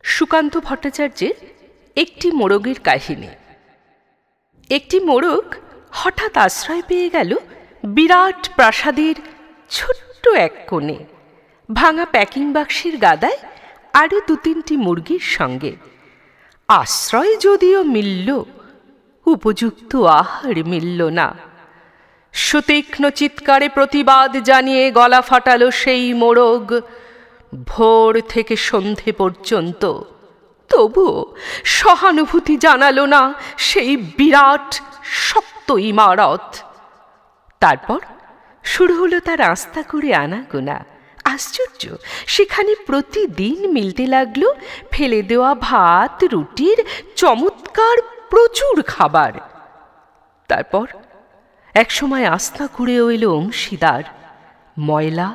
সুকান্ত ভট্টাচার্যের একটি মোড়গের কাহিনী। একটি মোড়ক হঠাৎ আশ্রয় পেয়ে গেল বিরাট প্রাসাদের ছোট্ট এক কোণে, ভাঙা প্যাকিং বাক্সের গাদায় আরও ২-৩টি মুরগির সঙ্গে। আশ্রয় যদিও মিলল, উপযুক্ত আহার মিলল না। সুতীক্ষ্ণ চিৎকারে প্রতিবাদ জানিয়ে গলা ফাটালো সেই মোড়গ ভোর থেকে সন্ধে পর্যন্ত। তবুও সহানুভূতি জানালো না সেই বিরাট শক্ত ইমারত। তারপর শুরু হলো তার আস্তা করে আনাগোনা। আশ্চর্য, সেখানে প্রতিদিন মিলতে লাগলো ফেলে দেওয়া ভাত রুটির চমৎকার প্রচুর খাবার। তারপর একসময় আস্থা কুড়েও এলো অংশীদার, ময়লা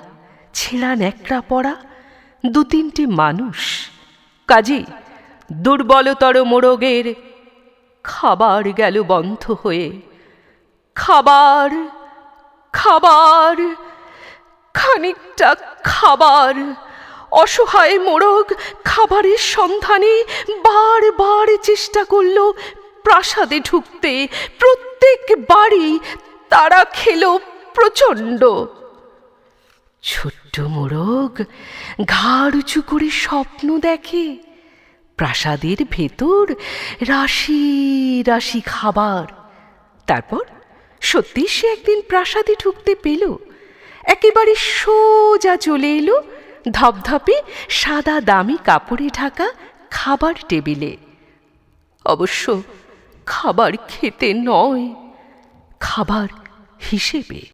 ছেঁড়া ন্যাকড়া পড়া ২-৩টে মানুষ। কাজেই দুর্বলতর মোড়গের খাবার গেল বন্ধ হয়ে। খাবার, খাবার, খানিকটা খাবার। অসহায় মোড়গ খাবারের সন্ধানে বারবার চেষ্টা করল প্রাসাদে ঢুকতে। প্রত্যেক বাড়ি তারা খেল প্রচণ্ড। ছোট্ট মোড়গ ঘাড় উঁচু করে স্বপ্ন দেখে প্রাসাদের ভেতর রাশি রাশি খাবার। তারপর সত্যি সে একদিন প্রাসাদে ঢুকতে পেল। একেবারে সোজা চলে এলো ধপধপে সাদা দামি কাপড়ে ঢাকা খাবার টেবিলে। অবশ্য খাবার খেতে নয়, খাবার হিসেবে।